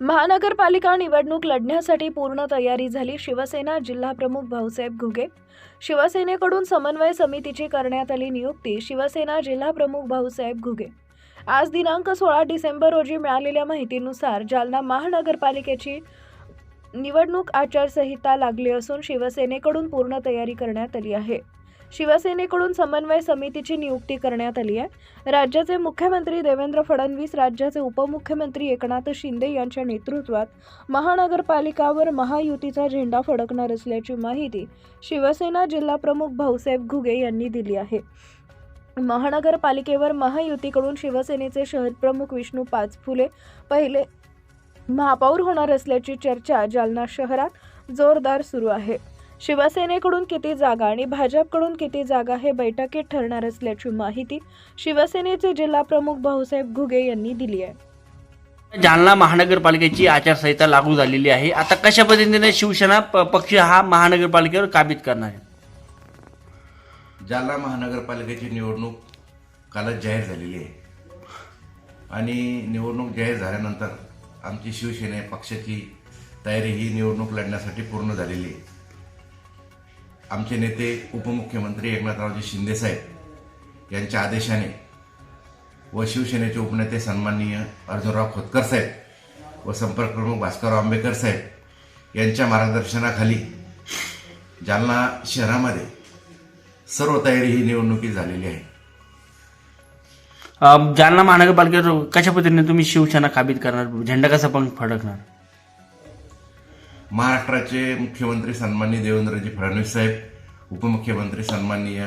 महानगरपालिका निवडणूक लढण्यासाठी पूर्ण तयारी झाली. शिवसेना जिल्हाप्रमुख भाऊसाहेब घुगे. शिवसेनेकडून समन्वय समितीची करण्यात आली नियुक्ती. शिवसेना जिल्हाप्रमुख भाऊसाहेब घुगे. आज दिनांक 16 डिसेंबर रोजी मिळालेल्या माहितीनुसार जालना महानगरपालिकेची निवडणूक आचारसंहिता लागली असून शिवसेनेकडून पूर्ण तयारी करण्यात आली आहे. शिवसेनेकडून समन्वय समितीची नियुक्ती करण्यात आली आहे. राज्याचे मुख्यमंत्री देवेंद्र फडणवीस, राज्याचे उपमुख्यमंत्री एकनाथ शिंदे यांच्या नेतृत्वात महानगरपालिकावर महायुतीचा झेंडा फडकणार असल्याची माहिती शिवसेना जिल्हाप्रमुख भाऊसाहेब घुगे यांनी दिली आहे. महानगरपालिकेवर महायुतीकडून शिवसेनेचे शहर प्रमुख विष्णू पाचफुले पहिले महापौर होणार असल्याची चर्चा जालना शहरात जोरदार सुरू आहे. शिवसेनेकडून किती जागा आणि भाजपकडून किती जागा हे बैठकीत ठरणार असल्याची माहिती शिवसेनेचे जिल्हाप्रमुख भाऊसाहेब घुगे यांनी दिली आहे. जालना महानगरपालिकेची आचारसंहिता लागू झालेली आहे. आता कशा पद्धतीने शिवसेना पक्ष हा महानगरपालिकेवर काबीज करणार आहे? जालना महानगरपालिकेची निवडणूक कालच जाहीर झालेली आहे आणि निवडणूक जाहीर झाल्यानंतर आमची शिवसेना पक्षाची तयारी ही निवडणूक लढण्यासाठी पूर्ण झालेली आहे. आमचे नेते उपमुख्यमंत्री एकनाथरावजी शिंदेसाहेब यांच्या आदेशाने व शिवसेनेचे उपनेते सन्माननीय अर्जुनराव खोतकर साहेब व संपर्क प्रमुख भास्करराव आंबेकर साहेब यांच्या मार्गदर्शनाखाली जालना शहरामध्ये सर्व तयारी ही निवडणुकीत झालेली आहे. जालना महानगरपालिकेवर कशा पद्धतीने तुम्ही शिवसेना काबीज करणार, झेंडा कसा पण फडकणार? महाराष्ट्राचे मुख्यमंत्री सन्माननीय देवेंद्रजी फडणवीस साहेब, उपमुख्यमंत्री सन्माननीय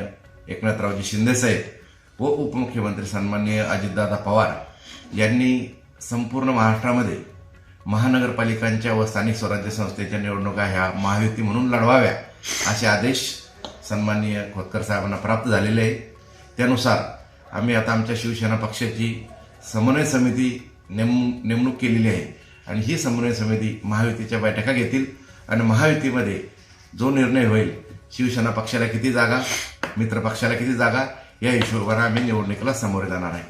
एकनाथरावजी शिंदे साहेब व उपमुख्यमंत्री सन्माननीय अजितदादा पवार यांनी संपूर्ण महाराष्ट्रामध्ये महानगरपालिकांच्या व स्थानिक स्वराज्य संस्थेच्या निवडणुका ह्या महायुती म्हणून लढवाव्या असे आदेश सन्माननीय खोतकर साहेबांना प्राप्त झालेले आहे. त्यानुसार आम्ही आता आमच्या शिवसेना पक्षाची समन्वय समिती नेमणूक केलेली आहे आणि ही समन्वय समिती महायुतीच्या बैठका घेतील आणि महायुतीमध्ये जो निर्णय होईल, शिवसेना पक्षाला किती जागा, मित्र पक्षाला किती जागा, या हिशोबाने आम्ही निवडणुकीला सामोरे जाणार आहे.